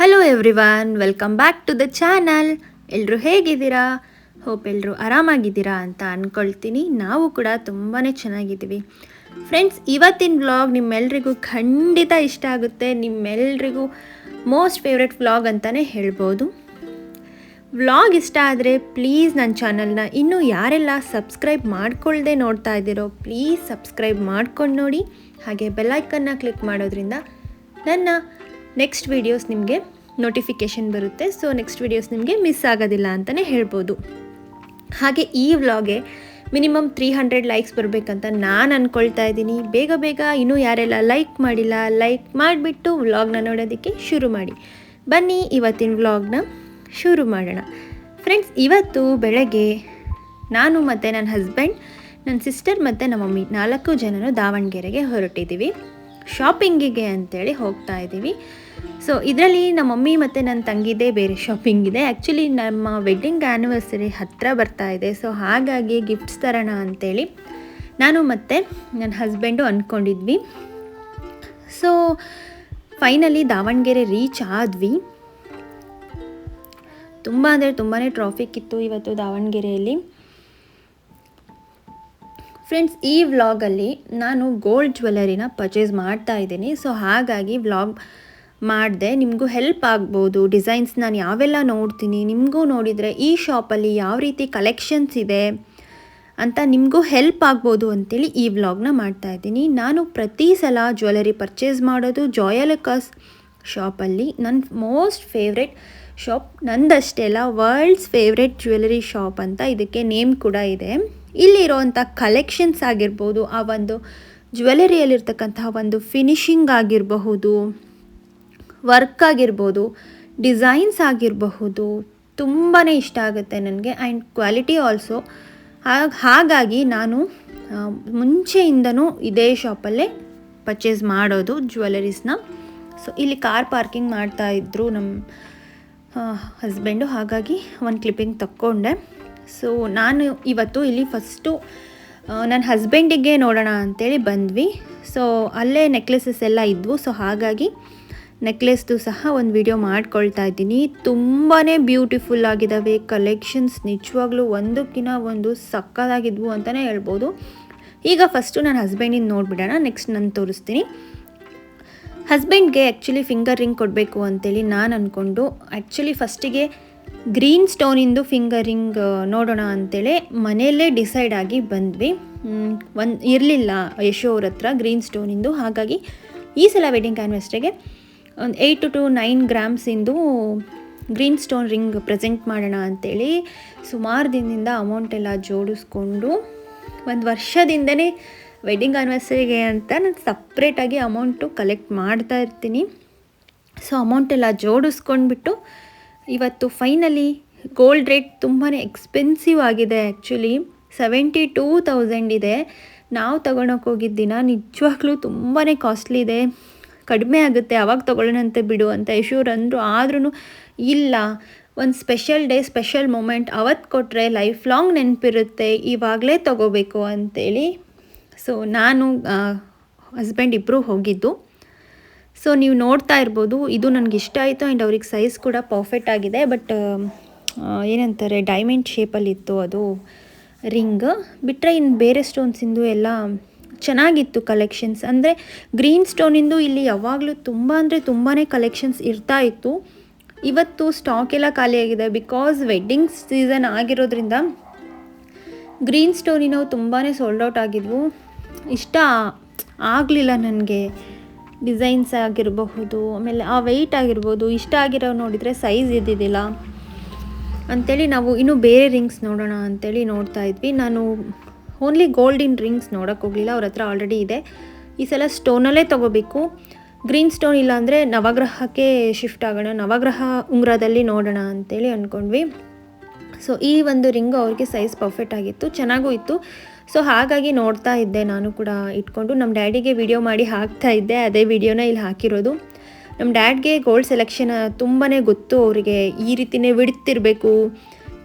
Hello everyone, welcome back to the channel. ಎಲ್ಲರೂ ಹೇಗಿದ್ದೀರಾ? Hope ಎಲ್ಲರೂ ಆರಾಮಾಗಿದ್ದೀರಾ ಅಂತ ಅಂದ್ಕೊಳ್ತೀನಿ. ನಾವು ಕೂಡ ತುಂಬಾ ಚೆನ್ನಾಗಿದ್ದೀವಿ. ಫ್ರೆಂಡ್ಸ್, ಇವತ್ತಿನ ವ್ಲಾಗ್ ನಿಮ್ಮೆಲ್ರಿಗೂ ಖಂಡಿತ ಇಷ್ಟ ಆಗುತ್ತೆ. ನಿಮ್ಮೆಲ್ರಿಗೂ ಮೋಸ್ಟ್ ಫೇವ್ರೆಟ್ ವ್ಲಾಗ್ ಅಂತಲೇ ಹೇಳ್ಬೋದು. ವ್ಲಾಗ್ ಇಷ್ಟ ಆದರೆ ಪ್ಲೀಸ್ ನನ್ನ ಚಾನಲ್ನ ಇನ್ನೂ ಯಾರೆಲ್ಲ ಸಬ್ಸ್ಕ್ರೈಬ್ ಮಾಡ್ಕೊಳ್ಳದೆ ನೋಡ್ತಾ ಇದ್ದೀರೋ ಪ್ಲೀಸ್ ಸಬ್ಸ್ಕ್ರೈಬ್ ಮಾಡ್ಕೊಂಡು ನೋಡಿ. ಹಾಗೆ ಬೆಲ್ಲೈಕನ್ನ ಕ್ಲಿಕ್ ಮಾಡೋದ್ರಿಂದ ನನ್ನ ನೆಕ್ಸ್ಟ್ ವೀಡಿಯೋಸ್ ನಿಮಗೆ ನೋಟಿಫಿಕೇಷನ್ ಬರುತ್ತೆ. ಸೊ ನೆಕ್ಸ್ಟ್ ವೀಡಿಯೋಸ್ ನಿಮಗೆ ಮಿಸ್ ಆಗೋದಿಲ್ಲ ಅಂತಲೇ ಹೇಳ್ಬೋದು. ಹಾಗೆ ಈ ವ್ಲಾಗೆ ಮಿನಿಮಮ್ 300 ಲೈಕ್ಸ್ ಬರಬೇಕಂತ ನಾನು ಅಂದ್ಕೊಳ್ತಾ ಇದ್ದೀನಿ. ಬೇಗ ಬೇಗ ಇನ್ನೂ ಯಾರೆಲ್ಲ ಲೈಕ್ ಮಾಡಿಲ್ಲ ಲೈಕ್ ಮಾಡಿಬಿಟ್ಟು ವ್ಲಾಗ್ನ ನೋಡೋದಕ್ಕೆ ಶುರು ಮಾಡಿ. ಬನ್ನಿ ಇವತ್ತಿನ ವ್ಲಾಗ್ನ ಶುರು ಮಾಡೋಣ. ಫ್ರೆಂಡ್ಸ್, ಇವತ್ತು ಬೆಳಗ್ಗೆ ನಾನು ಮತ್ತು ನನ್ನ ಹಸ್ಬೆಂಡ್, ನನ್ನ ಸಿಸ್ಟರ್ ಮತ್ತು ನಮ್ಮ ಮಮ್ಮಿ 4 ಜನರು ದಾವಣಗೆರೆಗೆ ಹೊರಟಿದ್ದೀವಿ. ಶಾಪಿಂಗಿಗೆ ಅಂತೇಳಿ ಹೋಗ್ತಾ ಇದ್ದೀವಿ. ಸೊ ಇದರಲ್ಲಿ ನಮ್ಮ ಮಮ್ಮಿ ಮತ್ತು ನನ್ನ ತಂಗಿದೇ ಬೇರೆ ಶಾಪಿಂಗ್ ಇದೆ. ಆ್ಯಕ್ಚುಲಿ ನಮ್ಮ ವೆಡ್ಡಿಂಗ್ ಆ್ಯನಿವರ್ಸರಿ ಹತ್ತಿರ ಬರ್ತಾ ಇದೆ. ಸೊ ಹಾಗಾಗಿ ಗಿಫ್ಟ್ಸ್ ತರೋಣ ಅಂಥೇಳಿ ನಾನು ಮತ್ತು ನನ್ನ ಹಸ್ಬೆಂಡು ಅಂದ್ಕೊಂಡಿದ್ವಿ. ಸೊ ಫೈನಲಿ ದಾವಣಗೆರೆ ರೀಚ್ ಆದ್ವಿ. ತುಂಬ ಅಂದರೆ ತುಂಬಾ ಟ್ರಾಫಿಕ್ ಇತ್ತು ಇವತ್ತು ದಾವಣಗೆರೆಯಲ್ಲಿ. ಫ್ರೆಂಡ್ಸ್, ಈ ವ್ಲಾಗಲ್ಲಿ ನಾನು ಗೋಲ್ಡ್ ಜ್ಯುವೆಲರಿನ ಪರ್ಚೇಸ್ ಮಾಡ್ತಾ ಇದ್ದೀನಿ. ಸೊ ಹಾಗಾಗಿ ವ್ಲಾಗ್ ಮಾಡಿದೆ, ನಿಮಗೂ ಹೆಲ್ಪ್ ಆಗ್ಬೋದು. ಡಿಸೈನ್ಸ್ ನಾನು ಯಾವೆಲ್ಲ ನೋಡ್ತೀನಿ, ನಿಮಗೂ ನೋಡಿದರೆ ಈ ಶಾಪಲ್ಲಿ ಯಾವ ರೀತಿ ಕಲೆಕ್ಷನ್ಸ್ ಇದೆ ಅಂತ ನಿಮಗೂ ಹೆಲ್ಪ್ ಆಗ್ಬೋದು ಅಂಥೇಳಿ ಈ ವ್ಲಾಗ್ನ ಮಾಡ್ತಾಯಿದ್ದೀನಿ. ನಾನು ಪ್ರತಿ ಸಲ ಜ್ಯುವೆಲರಿ ಪರ್ಚೇಸ್ ಮಾಡೋದು ಜಾಯಲುಕಾಸ್ ಶಾಪಲ್ಲಿ. ನನ್ನ ಮೋಸ್ಟ್ ಫೇವ್ರೆಟ್ ಶಾಪ್, ನಂದಷ್ಟೇ ಅಲ್ಲ ವರ್ಲ್ಡ್ಸ್ ಫೇವ್ರೆಟ್ ಜ್ಯುವೆಲರಿ ಶಾಪ್ ಅಂತ ಇದಕ್ಕೆ ನೇಮ್ ಕೂಡ ಇದೆ. ಇಲ್ಲಿರೋವಂಥ ಕಲೆಕ್ಷನ್ಸ್ ಆಗಿರ್ಬೋದು, ಆ ಒಂದು ಜ್ಯುವೆಲರಿಯಲ್ಲಿರ್ತಕ್ಕಂತಹ ಒಂದು ಫಿನಿಶಿಂಗ್ ಆಗಿರಬಹುದು, ವರ್ಕ್ ಆಗಿರ್ಬೋದು, ಡಿಸೈನ್ಸ್ ಆಗಿರಬಹುದು, ತುಂಬಾ ಇಷ್ಟ ಆಗುತ್ತೆ ನನಗೆ. And quality also. ಹಾಗಾಗಿ ನಾನು ಮುಂಚೆಯಿಂದನೂ ಇದೇ ಶಾಪಲ್ಲೇ ಪರ್ಚೇಸ್ ಮಾಡೋದು ಜ್ಯುವೆಲರೀಸ್ನ. ಸೊ ಇಲ್ಲಿ ಕಾರ್ ಪಾರ್ಕಿಂಗ್ ಮಾಡ್ತಾಯಿದ್ರು ನಮ್ಮ ಹಸ್ಬೆಂಡು, ಹಾಗಾಗಿ ಒಂದು ಕ್ಲಿಪ್ಪಿಂಗ್ ತಕ್ಕೊಂಡೆ. ಸೊ ನಾನು ಇವತ್ತು ಇಲ್ಲಿ ಫಸ್ಟು ನನ್ನ ಹಸ್ಬೆಂಡಿಗೆ ನೋಡೋಣ ಅಂಥೇಳಿ ಬಂದ್ವಿ. ಸೊ ಅಲ್ಲೇ ನೆಕ್ಲೆಸಸ್ ಎಲ್ಲ ಇದ್ವು. ಸೊ ಹಾಗಾಗಿ ನೆಕ್ಲೆಸ್ದು ಸಹ ಒಂದು ವಿಡಿಯೋ ಮಾಡ್ಕೊಳ್ತಾ ಇದ್ದೀನಿ. ತುಂಬಾ ಬ್ಯೂಟಿಫುಲ್ ಆಗಿದ್ದಾವೆ ಕಲೆಕ್ಷನ್ಸ್, ನಿಜವಾಗ್ಲೂ ಒಂದಕ್ಕಿಂತ ಒಂದು ಸಕ್ಕತ್ತಾಗಿದ್ವು ಅಂತಲೇ ಹೇಳ್ಬೋದು. ಈಗ ಫಸ್ಟು ನನ್ನ ಹಸ್ಬೆಂಡಿನ ನೋಡಿಬಿಡೋಣ, ನೆಕ್ಸ್ಟ್ ನಾನು ತೋರಿಸ್ತೀನಿ. ಹಸ್ಬೆಂಡ್ಗೆ ಆ್ಯಕ್ಚುಲಿ ಫಿಂಗರ್ ರಿಂಗ್ ಕೊಡಬೇಕು ಅಂತೇಳಿ ನಾನು ಅಂದ್ಕೊಂಡು ಆ್ಯಕ್ಚುಲಿ ಫಸ್ಟಿಗೆ ಗ್ರೀನ್ ಸ್ಟೋನಿಂದು ಫಿಂಗರ್ ರಿಂಗ್ ನೋಡೋಣ ಅಂಥೇಳಿ ಮನೆಯಲ್ಲೇ ಡಿಸೈಡ್ ಆಗಿ ಬಂದ್ವಿ. ಇರಲಿಲ್ಲ ಯಶೋ ಅವ್ರ ಹತ್ರ ಗ್ರೀನ್ ಸ್ಟೋನಿಂದು. ಹಾಗಾಗಿ ಈ ಸಲ ವೆಡ್ಡಿಂಗ್ ಆ್ಯನಿವರ್ಸರಿಗೆ ಒಂದು 8 to 9 ಗ್ರಾಮ್ಸಿಂದು ಗ್ರೀನ್ ಸ್ಟೋನ್ ರಿಂಗ್ ಪ್ರೆಸೆಂಟ್ ಮಾಡೋಣ ಅಂಥೇಳಿ ಸುಮಾರು ದಿನದಿಂದ ಅಮೌಂಟೆಲ್ಲ ಜೋಡಿಸ್ಕೊಂಡು, ಒಂದು ವರ್ಷದಿಂದನೇ ವೆಡ್ಡಿಂಗ್ ಆ್ಯನಿವರ್ಸರಿಗೆ ಅಂತ ನಾನು ಸಪ್ರೇಟಾಗಿ ಅಮೌಂಟು ಕಲೆಕ್ಟ್ ಮಾಡ್ತಾ ಇರ್ತೀನಿ. ಸೊ ಅಮೌಂಟೆಲ್ಲ ಜೋಡಿಸ್ಕೊಂಡ್ಬಿಟ್ಟು ಇವತ್ತು ಫೈನಲಿ ಗೋಲ್ಡ್ ರೇಟ್ ತುಂಬಾ ಎಕ್ಸ್ಪೆನ್ಸಿವ್ ಆಗಿದೆ. ಆ್ಯಕ್ಚುಲಿ 72,000 ಇದೆ. ನಾವು ತೊಗೊಳಕ್ಕೆ ಹೋಗಿದ್ದ ದಿನ ನಿಜವಾಗ್ಲೂ ತುಂಬಾ ಕಾಸ್ಟ್ಲಿ ಇದೆ, ಕಡಿಮೆ ಆಗುತ್ತೆ ಆವಾಗ ತೊಗೊಳ್ಳೋಣಂತೆ ಬಿಡು ಅಂತ ಯಶೂರು ಅಂದರು. ಆದ್ರೂ ಇಲ್ಲ, ಒಂದು ಸ್ಪೆಷಲ್ ಡೇ ಸ್ಪೆಷಲ್ ಮೂಮೆಂಟ್ ಅವತ್ತು ಕೊಟ್ಟರೆ ಲೈಫ್ ಲಾಂಗ್ ನೆನಪಿರುತ್ತೆ, ಇವಾಗಲೇ ತೊಗೋಬೇಕು ಅಂಥೇಳಿ. ಸೊ ನಾನು ಹಸ್ಬೆಂಡ್ ಇಬ್ಬರು ಹೋಗಿದ್ದು. ಸೊ ನೀವು ನೋಡ್ತಾ ಇರ್ಬೋದು, ಇದು ನನಗೆ ಇಷ್ಟ ಆಯಿತು. ಆ್ಯಂಡ್ ಅವ್ರಿಗೆ ಸೈಜ್ ಕೂಡ ಪರ್ಫೆಕ್ಟ್ ಆಗಿದೆ. ಬಟ್ ಏನಂತಾರೆ ಡೈಮಂಡ್ ಶೇಪಲ್ಲಿತ್ತು ಅದು ರಿಂಗ್. ಬಿಟ್ಟರೆ ಇನ್ನು ಬೇರೆ ಸ್ಟೋನ್ಸಿಂದು ಎಲ್ಲ ಚೆನ್ನಾಗಿತ್ತು ಕಲೆಕ್ಷನ್ಸ್. ಅಂದರೆ ಗ್ರೀನ್ ಸ್ಟೋನಿಂದು ಇಲ್ಲಿ ಯಾವಾಗಲೂ ತುಂಬ ಅಂದರೆ ತುಂಬಾ ಕಲೆಕ್ಷನ್ಸ್ ಇರ್ತಾ ಇತ್ತು. ಇವತ್ತು ಸ್ಟಾಕ್ ಎಲ್ಲ ಖಾಲಿಯಾಗಿದೆ, ಬಿಕಾಸ್ ವೆಡ್ಡಿಂಗ್ ಸೀಸನ್ ಆಗಿರೋದ್ರಿಂದ ಗ್ರೀನ್ ಸ್ಟೋನಿನವು ತುಂಬಾ ಸೋಲ್ಡ್ ಔಟ್ ಆಗಿದ್ವು. ಇಷ್ಟ ಆಗಲಿಲ್ಲ ನನಗೆ, ಡಿಸೈನ್ಸ್ ಆಗಿರಬಹುದು, ಆಮೇಲೆ ಆ ವೆಯ್ಟ್ ಆಗಿರ್ಬೋದು, ಇಷ್ಟ ಆಗಿರೋ ನೋಡಿದರೆ ಸೈಜ್ ಇದ್ದಿದ್ದಿಲ್ಲ ಅಂಥೇಳಿ ನಾವು ಇನ್ನೂ ಬೇರೆ ರಿಂಗ್ಸ್ ನೋಡೋಣ ಅಂಥೇಳಿ ನೋಡ್ತಾ ಇದ್ವಿ. ನಾನು ಓನ್ಲಿ ಗೋಲ್ಡಿನ್ ರಿಂಗ್ಸ್ ನೋಡೋಕ್ಕೆ ಹೋಗಲಿಲ್ಲ, ಅವ್ರ ಹತ್ರ ಆಲ್ರೆಡಿ ಇದೆ. ಈ ಸಲ ಸ್ಟೋನಲ್ಲೇ ತೊಗೋಬೇಕು. ಗ್ರೀನ್ ಸ್ಟೋನ್ ಇಲ್ಲಾಂದರೆ ನವಗ್ರಹಕ್ಕೆ ಶಿಫ್ಟ್ ಆಗೋಣ, ನವಗ್ರಹ ಉಂಗುರದಲ್ಲಿ ನೋಡೋಣ ಅಂಥೇಳಿ ಅಂದ್ಕೊಂಡ್ವಿ. ಸೊ ಈ ಒಂದು ರಿಂಗು ಅವ್ರಿಗೆ ಸೈಜ್ ಪರ್ಫೆಕ್ಟ್ ಆಗಿತ್ತು, ಚೆನ್ನಾಗೂ ಇತ್ತು. ಸೊ ಹಾಗಾಗಿ ನೋಡ್ತಾ ಇದ್ದೆ ನಾನು ಕೂಡ ಇಟ್ಕೊಂಡು. ನಮ್ಮ ಡ್ಯಾಡಿಗೆ ವಿಡಿಯೋ ಮಾಡಿ ಹಾಕ್ತಾ ಇದ್ದೆ, ಅದೇ ವಿಡಿಯೋನ ಇಲ್ಲಿ ಹಾಕಿರೋದು. ನಮ್ಮ ಡ್ಯಾಡ್ಗೆ ಗೋಲ್ಡ್ ಸೆಲೆಕ್ಷನ್ ತುಂಬಾ ಗೊತ್ತು. ಅವರಿಗೆ ಈ ರೀತಿಯೇ ಬಿಡ್ತಿರಬೇಕು,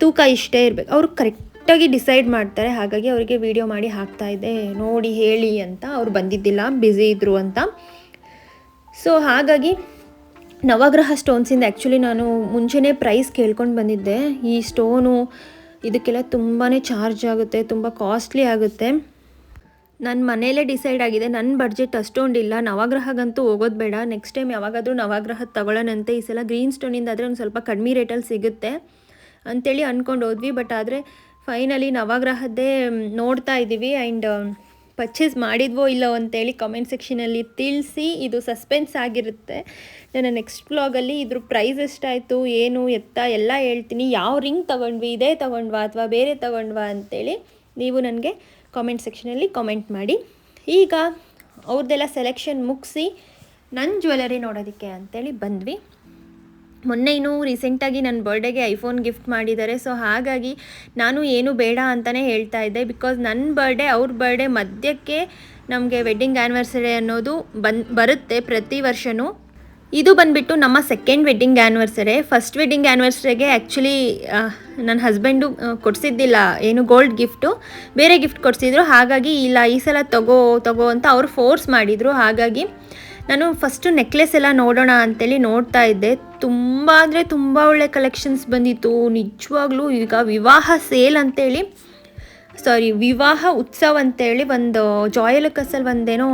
ತೂಕ ಇಷ್ಟೇ ಇರಬೇಕು, ಅವರು ಕರೆಕ್ಟಾಗಿ ಡಿಸೈಡ್ ಮಾಡ್ತಾರೆ. ಹಾಗಾಗಿ ಅವರಿಗೆ ವಿಡಿಯೋ ಮಾಡಿ ಹಾಕ್ತಾ ಇದ್ದೆ, ನೋಡಿ ಹೇಳಿ ಅಂತ. ಅವ್ರು ಬಂದಿದ್ದಿಲ್ಲ, ಬ್ಯುಸಿ ಇದ್ದರು ಅಂತ. ಸೊ ಹಾಗಾಗಿ ನವಗ್ರಹ ಸ್ಟೋನ್ಸಿಂದ ಆ್ಯಕ್ಚುಲಿ ನಾನು ಮುಂಚೆನೇ ಪ್ರೈಸ್ ಕೇಳ್ಕೊಂಡು ಬಂದಿದ್ದೆ. ಈ ಸ್ಟೋನು ಇದಕ್ಕೆಲ್ಲ ತುಂಬಾ ಚಾರ್ಜ್ ಆಗುತ್ತೆ, ತುಂಬ ಕಾಸ್ಟ್ಲಿ ಆಗುತ್ತೆ. ನನ್ನ ಮನೆಯಲ್ಲೇ ಡಿಸೈಡ್ ಆಗಿದೆ, ನನ್ನ ಬಡ್ಜೆಟ್ ಅಷ್ಟೊಂದಿಲ್ಲ, ನವಗ್ರಹಗಂತೂ ಹೋಗೋದು ಬೇಡ, ನೆಕ್ಸ್ಟ್ ಟೈಮ್ ಯಾವಾಗಾದರೂ ನವಗ್ರಹದ ತಗೊಳ್ಳೋಣಂತೆ, ಈ ಸಲ ಗ್ರೀನ್ ಸ್ಟೋನಿಂದ ಆದರೆ ಒಂದು ಸ್ವಲ್ಪ ಕಡಿಮೆ ರೇಟಲ್ಲಿ ಸಿಗುತ್ತೆ ಅಂಥೇಳಿ ಅಂದ್ಕೊಂಡು ಹೋದ್ವಿ. ಬಟ್ ಆದರೆ ಫೈನಲಿ ನವಗ್ರಹದ್ದೇ ನೋಡ್ತಾ ಇದ್ದೀವಿ. ಆ್ಯಂಡ್ ಪರ್ಚೇಸ್ ಮಾಡಿದ್ವೋ ಇಲ್ಲೋ ಅಂತೇಳಿ ಕಮೆಂಟ್ ಸೆಕ್ಷನಲ್ಲಿ ತಿಳಿಸಿ. ಇದು ಸಸ್ಪೆನ್ಸ್ ಆಗಿರುತ್ತೆ. ನನ್ನ ನೆಕ್ಸ್ಟ್ ವ್ಲಾಗಲ್ಲಿ ಇದ್ರ ಪ್ರೈಸ್ ಎಷ್ಟಾಯಿತು, ಏನು ಎತ್ತ ಎಲ್ಲ ಹೇಳ್ತೀನಿ. ಯಾವ ರಿಂಗ್ ತೊಗೊಂಡ್ವಿ, ಇದೇ ತೊಗೊಂಡ್ವಾ ಅಥವಾ ಬೇರೆ ತೊಗೊಂಡ್ವಾ ಅಂತೇಳಿ ನೀವು ನನಗೆ ಕಾಮೆಂಟ್ ಸೆಕ್ಷನಲ್ಲಿ ಕಾಮೆಂಟ್ ಮಾಡಿ. ಈಗ ಅವ್ರದ್ದೆಲ್ಲ ಸೆಲೆಕ್ಷನ್ ಮುಗಿಸಿ ನನ್ನ ಜ್ಯುವೆಲರಿ ನೋಡೋದಕ್ಕೆ ಅಂಥೇಳಿ ಬಂದ್ವಿ. ಮೊನ್ನೆ ಇನ್ನೂ ರೀಸೆಂಟಾಗಿ ನನ್ನ ಬರ್ಡೇಗೆ ಐಫೋನ್ ಗಿಫ್ಟ್ ಮಾಡಿದ್ದಾರೆ. ಸೊ ಹಾಗಾಗಿ ನಾನು ಏನು ಬೇಡ ಅಂತಲೇ ಹೇಳ್ತಾ ಇದ್ದೆ. ಬಿಕಾಸ್ ನನ್ನ ಬರ್ಡೇ ಅವ್ರ ಬರ್ಡೇ ಮಧ್ಯಕ್ಕೆ ನಮಗೆ ವೆಡ್ಡಿಂಗ್ ಆ್ಯನಿವರ್ಸರಿ ಅನ್ನೋದು ಬರುತ್ತೆ ಪ್ರತಿ ವರ್ಷವೂ. ಇದು ಬಂದುಬಿಟ್ಟು ನಮ್ಮ second wedding anniversary. First wedding ಆ್ಯನಿವರ್ಸರಿಗೆ ಆ್ಯಕ್ಚುಲಿ ನನ್ನ ಹಸ್ಬೆಂಡು ಕೊಡಿಸಿದ್ದಿಲ್ಲ ಏನು ಗೋಲ್ಡ್ ಗಿಫ್ಟು, ಬೇರೆ ಗಿಫ್ಟ್ ಕೊಡಿಸಿದ್ರು. ಹಾಗಾಗಿ ಇಲ್ಲ ಈ ಸಲ ತಗೋ ಅಂತ ಅವ್ರು ಫೋರ್ಸ್ ಮಾಡಿದರು. ಹಾಗಾಗಿ ನಾನು ಫಸ್ಟು ನೆಕ್ಲೆಸ್ ಎಲ್ಲ ನೋಡೋಣ ಅಂತೇಳಿ ನೋಡ್ತಾ ಇದ್ದೆ. ತುಂಬ ಅಂದರೆ ತುಂಬ ಒಳ್ಳೆ ಕಲೆಕ್ಷನ್ಸ್ ಬಂದಿತ್ತು ನಿಜವಾಗ್ಲೂ. ಈಗ ವಿವಾಹ ಸೇಲ್ ಅಂತೇಳಿ ವಿವಾಹ ಉತ್ಸವ ಅಂತೇಳಿ ಒಂದು ಜಾಯಲುಕಸಲ್ಲಿ ಒಂದೇನೋ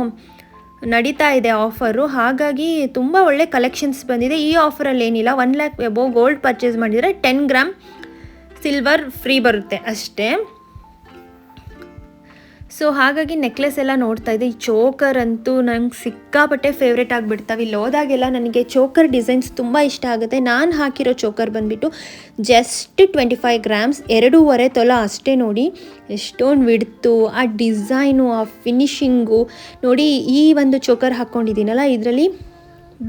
ನಡೀತಾ ಇದೆ ಆಫರು. ಹಾಗಾಗಿ ತುಂಬ ಒಳ್ಳೆ ಕಲೆಕ್ಷನ್ಸ್ ಬಂದಿದೆ. ಈ ಆಫರಲ್ಲಿ ಏನಿಲ್ಲ, 1 lakh ಎಬೋ ಗೋಲ್ಡ್ ಪರ್ಚೇಸ್ ಮಾಡಿದರೆ 10 ಗ್ರಾಮ್ ಸಿಲ್ವರ್ ಫ್ರೀ ಬರುತ್ತೆ ಅಷ್ಟೇ. ಸೊ ಹಾಗಾಗಿ ನೆಕ್ಲೆಸ್ ಎಲ್ಲ ನೋಡ್ತಾ ಇದ್ದೆ. ಈ ಚೋಕರ್ ಅಂತೂ ನಂಗೆ ಸಿಕ್ಕಾಪಟ್ಟೆ ಫೇವ್ರೇಟ್ ಆಗಿಬಿಡ್ತಾವೆ. ಇಲ್ಲಿ ಹೋದಾಗೆಲ್ಲ ನನಗೆ ಚೋಕರ್ ಡಿಸೈನ್ಸ್ ತುಂಬ ಇಷ್ಟ ಆಗುತ್ತೆ. ನಾನು ಹಾಕಿರೋ ಚೋಕರ್ ಬಂದುಬಿಟ್ಟು ಜಸ್ಟ್ 25 ಗ್ರಾಮ್ಸ್, 2.5 ತೊಲ ಅಷ್ಟೇ. ನೋಡಿ ಎಷ್ಟೊಂದು ವಿಡ್ತು, ಆ ಡಿಸೈನು, ಆ ಫಿನಿಶಿಂಗು ನೋಡಿ. ಈ ಒಂದು ಚೋಕರ್ ಹಾಕ್ಕೊಂಡಿದ್ದೀನಲ್ಲ, ಇದರಲ್ಲಿ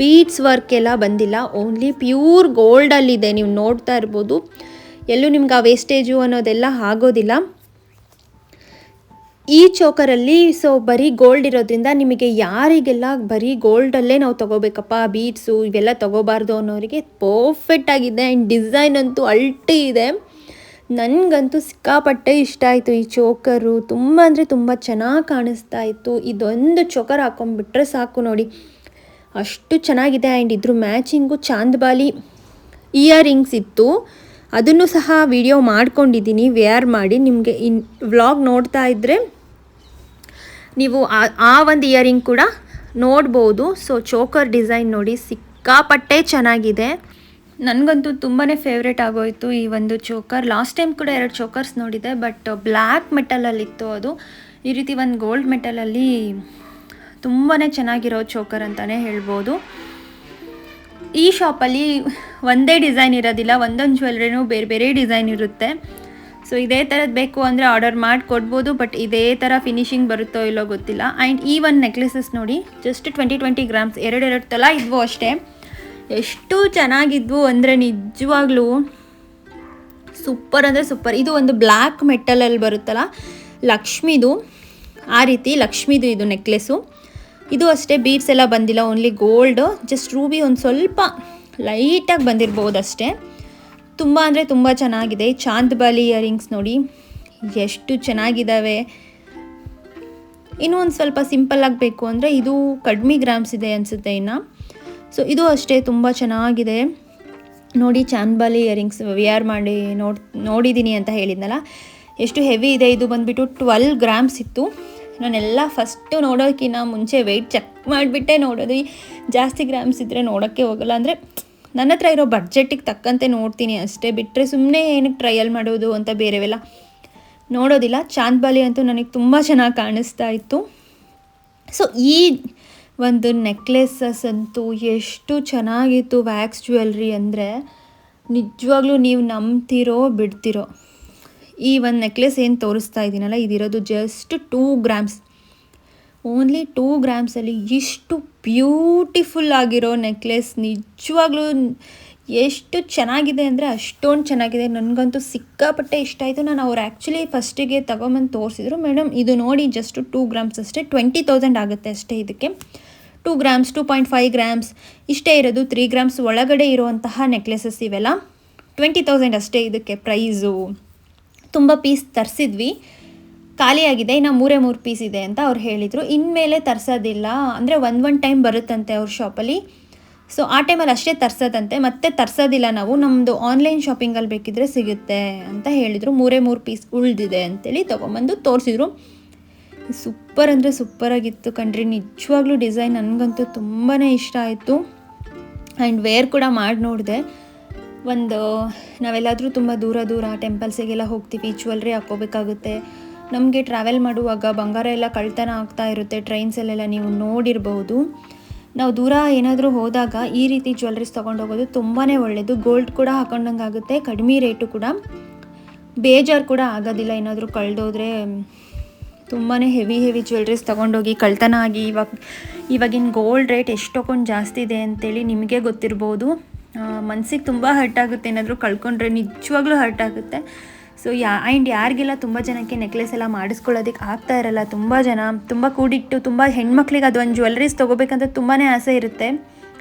ಬೀಡ್ಸ್ ವರ್ಕ್ ಎಲ್ಲ ಬಂದಿಲ್ಲ, ಓನ್ಲಿ ಪ್ಯೂರ್ ಗೋಲ್ಡಲ್ಲಿದೆ. ನೀವು ನೋಡ್ತಾ ಇರ್ಬೋದು, ಎಲ್ಲೂ ನಿಮ್ಗೆ ಆ ವೇಸ್ಟೇಜು ಅನ್ನೋದೆಲ್ಲ ಆಗೋದಿಲ್ಲ ಈ ಚೋಕರಲ್ಲಿ. ಸೊ ಬರೀ ಗೋಲ್ಡ್ ಇರೋದ್ರಿಂದ ನಿಮಗೆ ಯಾರಿಗೆಲ್ಲ ಬರೀ ಗೋಲ್ಡಲ್ಲೇ ನಾವು ತೊಗೋಬೇಕಪ್ಪ, ಬೀಡ್ಸು ಇವೆಲ್ಲ ತೊಗೋಬಾರ್ದು ಅನ್ನೋರಿಗೆ ಪರ್ಫೆಕ್ಟ್ ಆಗಿದೆ. ಆ್ಯಂಡ್ ಡಿಸೈನ್ ಅಂತೂ ಅಲ್ಟಿ ಇದೆ. ನನಗಂತೂ ಸಿಕ್ಕಾಪಟ್ಟೆ ಇಷ್ಟ ಆಯಿತು ಈ ಚೋಕರು. ತುಂಬ ಅಂದರೆ ತುಂಬ ಚೆನ್ನಾಗಿ ಕಾಣಿಸ್ತಾ ಇತ್ತು. ಇದೊಂದು ಚೋಕರ್ ಹಾಕೊಂಡ್ಬಿಟ್ರೆ ಸಾಕು ನೋಡಿ, ಅಷ್ಟು ಚೆನ್ನಾಗಿದೆ. ಆ್ಯಂಡ್ ಇದ್ರ ಮ್ಯಾಚಿಂಗು ಚಾಂದ್ಬಾಲಿ ಇಯರಿಂಗ್ಸ್ ಇತ್ತು, ಅದನ್ನು ಸಹ ವಿಡಿಯೋ ಮಾಡ್ಕೊಂಡಿದ್ದೀನಿ ವೇರ್ ಮಾಡಿ. ನಿಮಗೆ ವ್ಲಾಗ್ ನೋಡ್ತಾ ಇದ್ದರೆ ನೀವು ಆ ಒಂದು ಇಯರಿಂಗ್ ಕೂಡ ನೋಡ್ಬೋದು. ಸೊ ಚೋಕರ್ ಡಿಸೈನ್ ನೋಡಿ ಸಿಕ್ಕಾಪಟ್ಟೆ ಚೆನ್ನಾಗಿದೆ. ನನಗಂತೂ ತುಂಬಾ ಫೇವ್ರೇಟ್ ಆಗೋಯಿತು ಈ ಒಂದು ಚೋಕರ್. ಲಾಸ್ಟ್ ಟೈಮ್ ಕೂಡ 2 ಚೋಕರ್ಸ್ ನೋಡಿದೆ, ಬಟ್ ಬ್ಲ್ಯಾಕ್ ಮೆಟಲಲ್ಲಿತ್ತು. ಅದು ಈ ರೀತಿ ಒಂದು ಗೋಲ್ಡ್ ಮೆಟಲಲ್ಲಿ ತುಂಬಾ ಚೆನ್ನಾಗಿರೋ ಚೋಕರ್ ಅಂತಲೇ ಹೇಳ್ಬೋದು. ಈ ಶಾಪಲ್ಲಿ ಒಂದೇ ಡಿಸೈನ್ ಇರೋದಿಲ್ಲ, ಒಂದೊಂದು ಜ್ಯುವೆಲ್ರಿನೂ ಬೇರೆ ಬೇರೆ ಡಿಸೈನ್ ಇರುತ್ತೆ. ಸೊ ಇದೇ ಥರದ್ದು ಬೇಕು ಅಂದರೆ ಆರ್ಡರ್ ಮಾಡಿ ಕೊಡ್ಬೋದು, ಬಟ್ ಇದೇ ಥರ ಫಿನಿಶಿಂಗ್ ಬರುತ್ತೋ ಇಲ್ಲೋ ಗೊತ್ತಿಲ್ಲ. ಆ್ಯಂಡ್ ಈ ಒಂದು ನೆಕ್ಲೆಸಸ್ ನೋಡಿ ಜಸ್ಟ್ 20 ಗ್ರಾಮ್ಸ್, 2 ತೊಲ ಇದ್ವು ಅಷ್ಟೇ. ಎಷ್ಟು ಚೆನ್ನಾಗಿದ್ವು ಅಂದರೆ ನಿಜವಾಗ್ಲೂ ಸೂಪರ್ ಅಂದರೆ ಸೂಪರ್. ಇದು ಒಂದು ಬ್ಲ್ಯಾಕ್ ಮೆಟಲಲ್ಲಿ ಬರುತ್ತಲ್ಲ ಲಕ್ಷ್ಮಿದು, ಆ ರೀತಿ ಲಕ್ಷ್ಮಿದು ಇದು ನೆಕ್ಲೆಸ್ಸು. ಇದು ಅಷ್ಟೇ ಬೀಡ್ಸ್ ಎಲ್ಲ ಬಂದಿಲ್ಲ, ಓನ್ಲಿ ಗೋಲ್ಡು. ಜಸ್ಟ್ ರೂಬಿ ಒಂದು ಸ್ವಲ್ಪ ಲೈಟಾಗಿ ಬಂದಿರ್ಬೋದು ಅಷ್ಟೇ. ತುಂಬ ಅಂದರೆ ತುಂಬ ಚೆನ್ನಾಗಿದೆ. ಚಾಂದ್ಬಾಲಿ ಇಯರಿಂಗ್ಸ್ ನೋಡಿ ಎಷ್ಟು ಚೆನ್ನಾಗಿದ್ದಾವೆ. ಇನ್ನೂ ಒಂದು ಸ್ವಲ್ಪ ಸಿಂಪಲ್ ಆಗಬೇಕು ಅಂದರೆ ಇದು ಕಡಿಮೆ ಗ್ರಾಮ್ಸ್ ಇದೆ ಅನಿಸುತ್ತೆ ಇನ್ನು. ಸೊ ಇದು ಅಷ್ಟೇ ತುಂಬ ಚೆನ್ನಾಗಿದೆ ನೋಡಿ. ಚಾಂದ್ಬಾಲಿ ಇಯರಿಂಗ್ಸ್ ವೇರ್ ಮಾಡಿ ನೋಡಿದ್ದೀನಿ ಅಂತ ಹೇಳಿದ್ನಲ್ಲ, ಎಷ್ಟು ಹೆವಿ ಇದೆ. ಇದು ಬಂದುಬಿಟ್ಟು 12 ಗ್ರಾಮ್ಸ್ ಇತ್ತು. ನಾನೆಲ್ಲ ಫಸ್ಟು ನೋಡೋಕ್ಕಿಂತ ಮುಂಚೆ ವೆಯ್ಟ್ ಚೆಕ್ ಮಾಡಿಬಿಟ್ಟೆ ನೋಡೋದು. ಜಾಸ್ತಿ ಗ್ರಾಮ್ಸ್ ಇದ್ದರೆ ನೋಡೋಕ್ಕೆ ಹೋಗಲ್ಲ, ಅಂದರೆ ನನ್ನ ಹತ್ರ ಇರೋ ಬಡ್ಜೆಟಿಗೆ ತಕ್ಕಂತೆ ನೋಡ್ತೀನಿ ಅಷ್ಟೇ. ಬಿಟ್ಟರೆ ಸುಮ್ಮನೆ ಏನಕ್ಕೆ ಟ್ರಯಲ್ ಮಾಡೋದು ಅಂತ ಬೇರೆವೆಲ್ಲ ನೋಡೋದಿಲ್ಲ. ಚಾಂದ್ಬಾಲಿ ಅಂತೂ ನನಗೆ ತುಂಬ ಚೆನ್ನಾಗಿ ಕಾಣಿಸ್ತಾ ಇತ್ತು. ಸೊ ಈ ಒಂದು ನೆಕ್ಲೆಸಸ್ ಅಂತೂ ಎಷ್ಟು ಚೆನ್ನಾಗಿತ್ತು. ವ್ಯಾಕ್ಸ್ ಜ್ಯುವೆಲ್ರಿ ಅಂದರೆ ನಿಜವಾಗ್ಲೂ ನೀವು ನಂಬ್ತಿರೋ ಬಿಡ್ತಿರೋ. ಈ ಒಂದು ನೆಕ್ಲೆಸ್ ಏನು ತೋರಿಸ್ತಾ ಇದ್ದೀನಲ್ಲ, ಇದಿರೋದು ಜಸ್ಟ್ 2 ಗ್ರಾಮ್ಸ್, ಓನ್ಲಿ 2 ಗ್ರಾಮ್ಸಲ್ಲಿ ಇಷ್ಟು ಬ್ಯೂಟಿಫುಲ್ ಆಗಿರೋ ನೆಕ್ಲೆಸ್. ನಿಜವಾಗ್ಲೂ ಎಷ್ಟು ಚೆನ್ನಾಗಿದೆ ಅಂದರೆ ಅಷ್ಟೊಂದು ಚೆನ್ನಾಗಿದೆ. ನನಗಂತೂ ಸಿಕ್ಕಾಪಟ್ಟೆ ಇಷ್ಟ ಆಯಿತು. ನಾನು ಅವ್ರು ಆ್ಯಕ್ಚುಲಿ ಫಸ್ಟಿಗೆ ತಗೊಂಬಂದು ತೋರಿಸಿದ್ರು, ಮೇಡಮ್ ಇದು ನೋಡಿ ಜಸ್ಟ್ 2 ಗ್ರಾಮ್ಸ್ ಅಷ್ಟೇ, 20,000 ಆಗುತ್ತೆ ಅಷ್ಟೇ ಇದಕ್ಕೆ. 2 ಗ್ರಾಮ್ಸ್ 2.5 ಗ್ರಾಮ್ಸ್ ಇಷ್ಟೇ ಇರೋದು. 3 ಗ್ರಾಮ್ಸ್ ಒಳಗಡೆ ಇರುವಂತಹ ನೆಕ್ಲೆಸಸ್ ಇವೆಲ್ಲ 20,000 ಅಷ್ಟೇ ಇದಕ್ಕೆ ಪ್ರೈಸು. ತುಂಬ ಪೀಸ್ ತರಿಸಿದ್ವಿ, ಖಾಲಿಯಾಗಿದೆ, ಇನ್ನು 3 ಪೀಸ್ ಇದೆ ಅಂತ ಅವ್ರು ಹೇಳಿದರು. ಇನ್ಮೇಲೆ ತರಿಸೋದಿಲ್ಲ, ಅಂದರೆ ಒಂದು ಟೈಮ್ ಬರುತ್ತಂತೆ ಅವ್ರ ಶಾಪಲ್ಲಿ. ಸೊ ಆ ಟೈಮಲ್ಲಿ ಅಷ್ಟೇ ತರಿಸೋದಂತೆ, ಮತ್ತೆ ತರಿಸೋದಿಲ್ಲ ನಾವು, ನಮ್ಮದು ಆನ್ಲೈನ್ ಶಾಪಿಂಗಲ್ಲಿ ಬೇಕಿದ್ದರೆ ಸಿಗುತ್ತೆ ಅಂತ ಹೇಳಿದರು. 3 ಪೀಸ್ ಉಳಿದಿದೆ ಅಂತೇಳಿ ತೊಗೊಂಬಂದು ತೋರಿಸಿದ್ರು. ಸೂಪರ್ ಅಂದರೆ ಸೂಪರಾಗಿತ್ತು ಕಣ್ರಿ, ನಿಜವಾಗ್ಲೂ ಡಿಸೈನ್ ನನಗಂತೂ ತುಂಬಾ ಇಷ್ಟ ಆಯಿತು. ಆ್ಯಂಡ್ ವೇರ್ ಕೂಡ ಮಾಡಿ ನೋಡಿದೆ. ನಾವೆಲ್ಲಾದರೂ ತುಂಬ ದೂರ ಟೆಂಪಲ್ಸಿಗೆಲ್ಲ ಹೋಗ್ತೀವಿ, ಜ್ಯುವೆಲ್ರಿ ಹಾಕ್ಕೋಬೇಕಾಗುತ್ತೆ. ನಮಗೆ ಟ್ರಾವೆಲ್ ಮಾಡುವಾಗ ಬಂಗಾರ ಎಲ್ಲ ಕಳ್ತನ ಆಗ್ತಾ ಇರುತ್ತೆ ಟ್ರೈನ್ಸಲ್ಲೆಲ್ಲ, ನೀವು ನೋಡಿರ್ಬೋದು. ನಾವು ದೂರ ಏನಾದರೂ ಹೋದಾಗ ಈ ರೀತಿ ಜ್ಯುವೆಲ್ರೀಸ್ ತೊಗೊಂಡೋಗೋದು ತುಂಬಾ ಒಳ್ಳೆಯದು. ಗೋಲ್ಡ್ ಕೂಡ ಹಾಕೊಂಡಂಗೆ ಆಗುತ್ತೆ, ಕಡಿಮೆ ರೇಟು ಕೂಡ, ಬೇಜಾರು ಕೂಡ ಆಗೋದಿಲ್ಲ. ಏನಾದರೂ ಕಳೆದೋದ್ರೆ ತುಂಬಾ ಹೆವಿ ಜ್ಯುವೆಲ್ರೀಸ್ ತೊಗೊಂಡೋಗಿ ಕಳ್ತನ ಆಗಿ ಇವಾಗಿನ ಗೋಲ್ಡ್ ರೇಟ್ ಎಷ್ಟೊಂದು ಜಾಸ್ತಿ ಇದೆ ಅಂತೇಳಿ ನಿಮಗೆ ಗೊತ್ತಿರ್ಬೋದು. ಮನಸ್ಸಿಗೆ ತುಂಬ ಹರ್ಟ್ ಆಗುತ್ತೆ, ಏನಾದರೂ ಕಳ್ಕೊಂಡ್ರೆ ನಿಜವಾಗ್ಲೂ ಹರ್ಟ್ ಆಗುತ್ತೆ. ಸೊ ಯಾರಿಗೆಲ್ಲ ತುಂಬ ಜನಕ್ಕೆ ನೆಕ್ಲೆಸ್ ಎಲ್ಲ ಮಾಡಿಸ್ಕೊಳ್ಳೋದಕ್ಕೆ ಆಗ್ತಾ ಇರಲ್ಲ, ತುಂಬ ಜನ ತುಂಬ ಕೂಡಿಟ್ಟು, ತುಂಬ ಹೆಣ್ಮಕ್ಳಿಗೆ ಅದೊಂದು ಜ್ಯುವೆಲ್ರೀಸ್ ತೊಗೋಬೇಕಂತ ತುಂಬಾ ಆಸೆ ಇರುತ್ತೆ.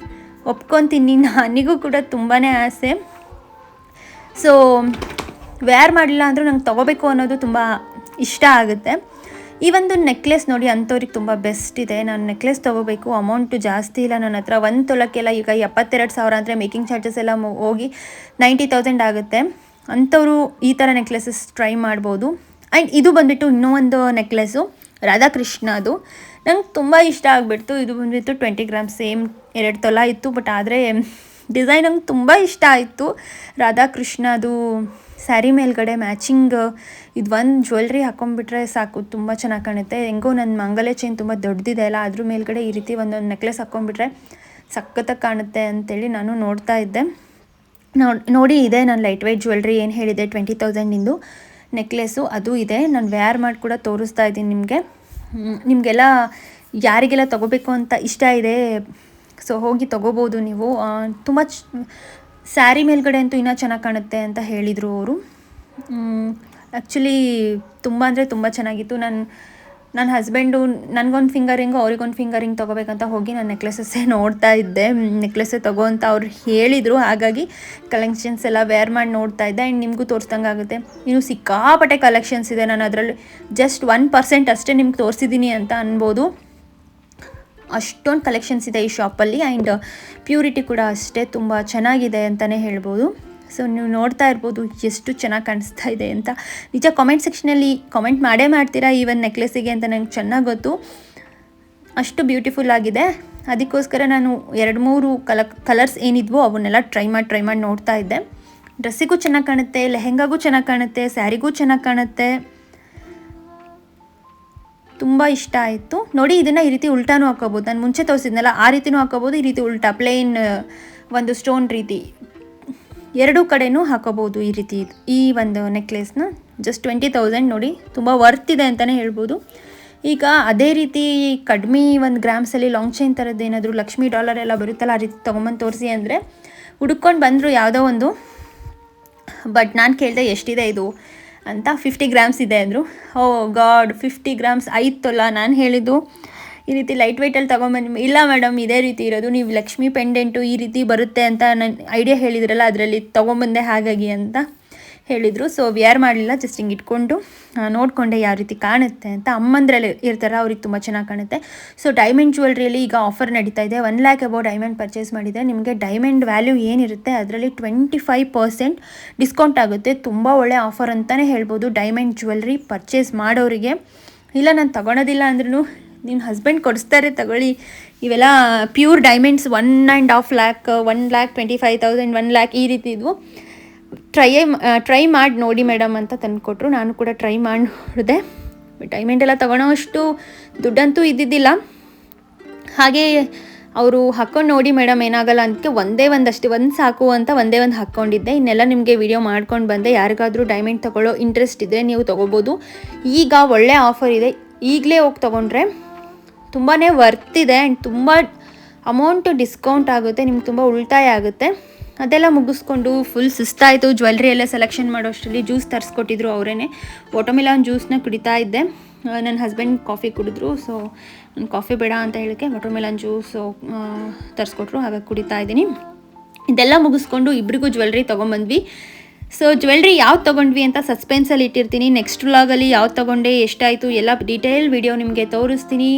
ಒಪ್ಕೊತೀನಿ, ನನಗೂ ಕೂಡ ತುಂಬಾ ಆಸೆ. ಸೊ ವೇರ್ ಮಾಡಲಿಲ್ಲ ಅಂದರೂ ನಂಗೆ ತೊಗೋಬೇಕು ಅನ್ನೋದು ತುಂಬ ಇಷ್ಟ ಆಗುತ್ತೆ. ಈ ಒಂದು ನೆಕ್ಲೆಸ್ ನೋಡಿ ಅಂಥವ್ರಿಗೆ ತುಂಬ ಬೆಸ್ಟ್ ಇದೆ. ನಾನು ನೆಕ್ಲೆಸ್ ತೊಗೋಬೇಕು, ಅಮೌಂಟು ಜಾಸ್ತಿ ಇಲ್ಲ ನನ್ನ ಹತ್ರ. 1 ತೊಲಕ್ಕೆಲ್ಲ ಈಗ 72,000 ಅಂದರೆ ಮೇಕಿಂಗ್ ಚಾರ್ಜಸ್ ಎಲ್ಲ ಹೋಗಿ 90,000 ಆಗುತ್ತೆ. ಅಂಥವರು ಈ ಥರ ನೆಕ್ಲೆಸಸ್ ಟ್ರೈ ಮಾಡ್ಬೋದು. ಆ್ಯಂಡ್ ಇದು ಬಂದುಬಿಟ್ಟು ಇನ್ನೂ ಒಂದು ನೆಕ್ಲೆಸ್ಸು ರಾಧಾಕೃಷ್ಣದು, ನಂಗೆ ತುಂಬ ಇಷ್ಟ ಆಗಿಬಿಡ್ತು. ಇದು ಬಂದುಬಿಟ್ಟು 20 ಗ್ರಾಮ್ಸ್, ಸೇಮ್ 2 ತೊಲ ಇತ್ತು. ಬಟ್ ಆದರೆ ಡಿಸೈನ್ ನಂಗೆ ತುಂಬ ಇಷ್ಟ ಆಯಿತು. ರಾಧಾಕೃಷ್ಣದು ಸ್ಯಾರಿ ಮೇಲ್ಗಡೆ ಮ್ಯಾಚಿಂಗ್ ಇದು ಒಂದು ಜ್ಯುವೆಲ್ರಿ ಹಾಕ್ಕೊಂಡ್ಬಿಟ್ರೆ ಸಾಕು, ತುಂಬ ಚೆನ್ನಾಗಿ ಕಾಣುತ್ತೆ. ಹೆಂಗೋ ನನ್ನ ಮಂಗಲ ಚೈನ್ ತುಂಬ ದೊಡ್ಡದಿದೆ ಅಲ್ಲ, ಅದ್ರ ಮೇಲ್ಗಡೆ ಈ ರೀತಿ ಒಂದೊಂದು ನೆಕ್ಲೆಸ್ ಹಾಕ್ಕೊಂಡ್ಬಿಟ್ರೆ ಸಖತ್ತಾಗಿ ಕಾಣುತ್ತೆ ಅಂತೇಳಿ ನಾನು ನೋಡ್ತಾ ಇದ್ದೆ. ನೋಡಿ ಇದೆ ನಾನು ಲೈಟ್ ವೆಯ್ಟ್ ಜ್ಯುವೆಲ್ರಿ ಏನು ಹೇಳಿದೆ 20,000 ನೆಕ್ಲೆಸ್ಸು, ಅದು ಇದೆ. ನಾನು ವೇರ್ ಮಾಡಿ ಕೂಡ ತೋರಿಸ್ತಾ ಇದ್ದೀನಿ ನಿಮಗೆಲ್ಲ ಯಾರಿಗೆಲ್ಲ ತೊಗೋಬೇಕು ಅಂತ ಇಷ್ಟ ಇದೆ, ಸೊ ಹೋಗಿ ತೊಗೋಬೋದು ನೀವು. ತುಂಬ ಸ್ಯಾರಿ ಮೇಲ್ಗಡೆ ಅಂತೂ ಇನ್ನೂ ಚೆನ್ನಾಗಿ ಕಾಣುತ್ತೆ ಅಂತ ಹೇಳಿದರು ಅವರು. ಆ್ಯಕ್ಚುಲಿ ತುಂಬ ಅಂದರೆ ತುಂಬ ಚೆನ್ನಾಗಿತ್ತು. ನನ್ನ ಹಸ್ಬೆಂಡು ನನಗೊಂದು ಫಿಂಗರಿಂಗು ಅವ್ರಿಗೊಂದು ಫಿಂಗರಿಂಗ್ ತೊಗೋಬೇಕಂತ ಹೋಗಿ ನಾನು ನೆಕ್ಲೆಸಸ್ಸೇ ನೋಡ್ತಾ ಇದ್ದೆ, ನೆಕ್ಲೆಸ್ಸೇ ತೊಗೋ ಅಂತ ಅವ್ರು ಹೇಳಿದರು. ಹಾಗಾಗಿ ಕಲೆಕ್ಷನ್ಸ್ ಎಲ್ಲ ವೇರ್ ಮಾಡಿ ನೋಡ್ತಾ ಇದ್ದೆ. ಆ್ಯಂಡ್ ನಿಮಗೂ ತೋರಿಸ್ದಂಗೆ ಆಗುತ್ತೆ. ಇನ್ನು ಸಿಕ್ಕಾಪಟ್ಟೆ ಕಲೆಕ್ಷನ್ಸ್ ಇದೆ, ನಾನು ಅದರಲ್ಲಿ ಜಸ್ಟ್ 1% ಅಷ್ಟೇ ನಿಮ್ಗೆ ತೋರಿಸಿದ್ದೀನಿ ಅಂತ ಅನ್ಬೋದು. ಅಷ್ಟೊಂದು ಕಲೆಕ್ಷನ್ಸ್ ಇದೆ ಈ ಶಾಪಲ್ಲಿ. ಆ್ಯಂಡ್ ಪ್ಯೂರಿಟಿ ಕೂಡ ಅಷ್ಟೇ ತುಂಬ ಚೆನ್ನಾಗಿದೆ ಅಂತಲೇ ಹೇಳ್ಬೋದು. ಸೊ ನೀವು ನೋಡ್ತಾ ಇರ್ಬೋದು ಎಷ್ಟು ಚೆನ್ನಾಗಿ ಕಾಣಿಸ್ತಾ ಇದೆ ಅಂತ. ನಿಜ ಕಾಮೆಂಟ್ ಸೆಕ್ಷನಲ್ಲಿ ಕಾಮೆಂಟ್ ಮಾಡ್ತೀರಾ ಈ ಒಂದು ನೆಕ್ಲೆಸಿಗೆ ಅಂತ ನನಗೆ ಚೆನ್ನಾಗಿ ಗೊತ್ತು. ಅಷ್ಟು ಬ್ಯೂಟಿಫುಲ್ ಆಗಿದೆ. ಅದಕ್ಕೋಸ್ಕರ ನಾನು 2-3 ಕಲರ್ಸ್ ಏನಿದ್ವೋ ಅವನ್ನೆಲ್ಲ ಟ್ರೈ ಮಾಡಿ ನೋಡ್ತಾ ಇದ್ದೆ. ಡ್ರೆಸ್ಸಿಗೂ ಚೆನ್ನಾಗಿ ಕಾಣುತ್ತೆ, ಲೆಹೆಂಗಾಗೂ ಚೆನ್ನಾಗಿ ಕಾಣುತ್ತೆ, ಸ್ಯಾರಿಗೂ ಚೆನ್ನಾಗಿ ಕಾಣುತ್ತೆ. ತುಂಬ ಇಷ್ಟ ಆಯಿತು. ನೋಡಿ ಇದನ್ನು ಈ ರೀತಿ ಉಲ್ಟಾನೂ ಹಾಕೋಬೋದು, ನಾನು ಮುಂಚೆ ತೋರಿಸಿದ್ನಲ್ಲ ಆ ರೀತಿನೂ ಹಾಕೋಬೋದು, ಈ ರೀತಿ ಉಲ್ಟಾ ಪ್ಲೇನ್ ಒಂದು ಸ್ಟೋನ್ ರೀತಿ ಎರಡೂ ಕಡೆನೂ ಹಾಕೋಬೋದು ಈ ರೀತಿ. ಈ ಒಂದು ನೆಕ್ಲೆಸ್ನ ಜಸ್ಟ್ 20,000 ನೋಡಿ, ತುಂಬ ವರ್ತ್ ಇದೆ ಅಂತಲೇ ಹೇಳ್ಬೋದು. ಈಗ ಅದೇ ರೀತಿ ಕಡಿಮೆ 1 ಗ್ರಾಮ್ಸಲ್ಲಿ ಲಾಂಗ್ ಚೈನ್ ಥರದ್ದು ಏನಾದರೂ ಲಕ್ಷ್ಮಿ ಡಾಲರ್ ಎಲ್ಲ ಬರುತ್ತಲ್ಲ ಆ ರೀತಿ ತೊಗೊಂಬಂದು ತೋರಿಸಿ ಅಂದರೆ ಹುಡ್ಕೊಂಡು ಬಂದರು ಯಾವುದೋ ಒಂದು. ಬಟ್ ನಾನು ಕೇಳಿದೆ ಎಷ್ಟಿದೆ ಇದು ಅಂತ, 50 ಗ್ರಾಮ್ಸ್ ಇದೆ ಅಂದರು. ಓ ಗಾಡ್, 50 ಗ್ರಾಮ್ಸ್ 5 ತೊಲ. ನಾನು ಹೇಳಿದ್ದು ಈ ರೀತಿ ಲೈಟ್ ವೆಯ್ಟಲ್ಲಿ ತೊಗೊಂಬಂದು, ಇಲ್ಲ ಮೇಡಮ್ ಇದೇ ರೀತಿ ಇರೋದು, ನೀವು ಲಕ್ಷ್ಮಿ ಪೆಂಡೆಂಟು ಈ ರೀತಿ ಬರುತ್ತೆ ಅಂತ ನನ್ನ ಐಡಿಯಾ ಹೇಳಿದ್ರಲ್ಲ ಅದರಲ್ಲಿ ತೊಗೊಂಬಂದೆ ಹಾಗಾಗಿ ಅಂತ ಹೇಳಿದರು. ಸೊ ವೇರ್ ಮಾಡಲಿಲ್ಲ, ಜಸ್ಟ್ ಹಿಂಗೆ ಇಟ್ಕೊಂಡು ನೋಡಿಕೊಂಡೆ ಯಾವ ರೀತಿ ಕಾಣುತ್ತೆ ಅಂತ. ಅಮ್ಮಂದ್ರಲ್ಲಿ ಇರ್ತಾರೆ, ಅವ್ರಿಗೆ ತುಂಬ ಚೆನ್ನಾಗಿ ಕಾಣುತ್ತೆ. ಸೊ ಡೈಮಂಡ್ ಜ್ಯುವೆಲ್ರಿಯಲ್ಲಿ ಈಗ ಆಫರ್ ನಡೀತಾ ಇದೆ. 1 ಲ್ಯಾಕ್ ಅಬೌವ್ ಡೈಮಂಡ್ ಪರ್ಚೇಸ್ ಮಾಡಿದರೆ ನಿಮಗೆ ಡೈಮಂಡ್ ವ್ಯಾಲ್ಯೂ ಏನಿರುತ್ತೆ ಅದರಲ್ಲಿ 25% ಡಿಸ್ಕೌಂಟ್ ಆಗುತ್ತೆ. ತುಂಬ ಒಳ್ಳೆ ಆಫರ್ ಅಂತಲೇ ಹೇಳ್ಬೋದು ಡೈಮಂಡ್ ಜ್ಯುವೆಲ್ರಿ ಪರ್ಚೇಸ್ ಮಾಡೋರಿಗೆ. ಇಲ್ಲ ನಾನು ತೊಗೊಳೋದಿಲ್ಲ ಅಂದ್ರೂ ನಿಮ್ಮ ಹಸ್ಬೆಂಡ್ ಕೊಡಿಸ್ತಾರೆ ತಗೊಳ್ಳಿ, ಇವೆಲ್ಲ ಪ್ಯೂರ್ ಡೈಮಂಡ್ಸ್ 1.5 ಲ್ಯಾಕ್, 1,25,000, 1 ಲ್ಯಾಕ್ ಈ ರೀತಿ ಇದ್ವು. ಟ್ರೈ ಮಾಡಿ ನೋಡಿ ಮೇಡಮ್ ಅಂತ ತಂದುಕೊಟ್ರು. ನಾನು ಕೂಡ ಟ್ರೈ ಮಾಡಿ ನೋಡಿದೆ. ಡೈಮಂಡ್ ಎಲ್ಲ ತೊಗೊಳೋ ಅಷ್ಟು ದುಡ್ಡಂತೂ ಇದ್ದಿದ್ದಿಲ್ಲ. ಹಾಗೆ ಅವರು ಹಾಕ್ಕೊಂಡು ನೋಡಿ ಮೇಡಮ್ ಏನಾಗಲ್ಲ ಅದಕ್ಕೆ ಒಂದು ಸಾಕು ಅಂತ ಒಂದೇ ಒಂದು ಹಾಕ್ಕೊಂಡಿದ್ದೆ. ಇನ್ನೆಲ್ಲ ನಿಮಗೆ ವಿಡಿಯೋ ಮಾಡ್ಕೊಂಡು ಬಂದೆ. ಯಾರಿಗಾದರೂ ಡೈಮಂಡ್ ತೊಗೊಳ್ಳೋ ಇಂಟ್ರೆಸ್ಟ್ ಇದ್ದರೆ ನೀವು ತೊಗೋಬೋದು. ಈಗ ಒಳ್ಳೆ ಆಫರ್ ಇದೆ, ಈಗಲೇ ಹೋಗಿ ತೊಗೊಂಡ್ರೆ ತುಂಬಾ ವರ್ತ್ ಇದೆ. ಆ್ಯಂಡ್ ತುಂಬ ಅಮೌಂಟು ಡಿಸ್ಕೌಂಟ್ ಆಗುತ್ತೆ, ನಿಮ್ಗೆ ತುಂಬ ಉಳಿತಾಯ ಆಗುತ್ತೆ. ಅದೆಲ್ಲ ಮುಗಿಸ್ಕೊಂಡು ಫುಲ್ ಸುಸ್ತಾಯಿತು. ಜ್ಯುವೆಲ್ರಿ ಎಲ್ಲ ಸೆಲೆಕ್ಷನ್ ಮಾಡೋ ಅಷ್ಟರಲ್ಲಿ ಜ್ಯೂಸ್ ತರಿಸ್ಕೊಟ್ಟಿದ್ರು ಅವರೇ. ವಾಟರ್ಮೆಲನ್ ಜ್ಯೂಸನ್ನ ಕುಡಿತಾ ಇದ್ದೆ. ನನ್ನ ಹಸ್ಬೆಂಡ್ ಕಾಫಿ ಕುಡಿದ್ರು. ಸೊ ನಾನು ಕಾಫಿ ಬೇಡ ಅಂತ ಹೇಳಿಕೆ ವಾಟರ್ಮೆಲನ್ ಜ್ಯೂಸು ತರಿಸ್ಕೊಟ್ರು, ಹಾಗಾಗಿ ಕುಡಿತಾ ಇದ್ದೀನಿ. ಇದೆಲ್ಲ ಮುಗಿಸ್ಕೊಂಡು ಇಬ್ಬರಿಗೂ ಜ್ಯುವೆಲ್ರಿ ತೊಗೊಂಬಂದ್ವಿ. ಸೊ ಜ್ಯುವೆಲ್ರಿ ಯಾವ್ದು ತೊಗೊಂಡ್ವಿ ಅಂತ ಸಸ್ಪೆನ್ಸಲ್ಲಿ ಇಟ್ಟಿರ್ತೀನಿ. ನೆಕ್ಸ್ಟ್ ವ್ಲಾಗಲ್ಲಿ ಯಾವ್ದು ತೊಗೊಂಡೆ, ಎಷ್ಟಾಯಿತು ಎಲ್ಲ ಡೀಟೇಲ್ ವಿಡಿಯೋ ನಿಮಗೆ ತೋರಿಸ್ತೀನಿ.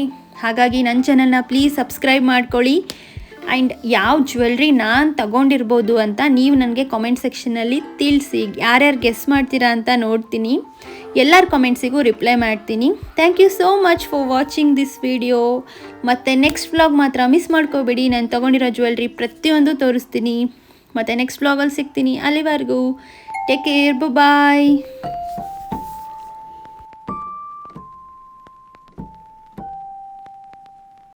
ಹಾಗಾಗಿ ನನ್ನ ಚಾನಲ್ನ ಪ್ಲೀಸ್ ಸಬ್ಸ್ಕ್ರೈಬ್ ಮಾಡ್ಕೊಳ್ಳಿ. ಆ್ಯಂಡ್ ಯಾವ ಜ್ಯುವೆಲ್ರಿ ನಾನು ತಗೊಂಡಿರ್ಬೋದು ಅಂತ ನೀವು ನನಗೆ ಕಾಮೆಂಟ್ ಸೆಕ್ಷನಲ್ಲಿ ತಿಳಿಸಿ. ಯಾರ್ಯಾರು ಗೆಸ್ ಮಾಡ್ತೀರಾ ಅಂತ ನೋಡ್ತೀನಿ. ಎಲ್ಲರ ಕಾಮೆಂಟ್ಸಿಗೂ ರಿಪ್ಲೈ ಮಾಡ್ತೀನಿ. Thank you so much for watching this video. ಮತ್ತು ನೆಕ್ಸ್ಟ್ ವ್ಲಾಗ್ ಮಾತ್ರ ಮಿಸ್ ಮಾಡ್ಕೋಬೇಡಿ. ನಾನು ತೊಗೊಂಡಿರೋ ಜ್ಯುವೆಲ್ರಿ ಪ್ರತಿಯೊಂದು ತೋರಿಸ್ತೀನಿ. ಮತ್ತು ನೆಕ್ಸ್ಟ್ ವ್ಲಾಗಲ್ಲಿ ಸಿಗ್ತೀನಿ. ಅಲ್ಲಿವರೆಗೂ ಟೇಕ್ ಕೇರ್, ಬಾಯ್.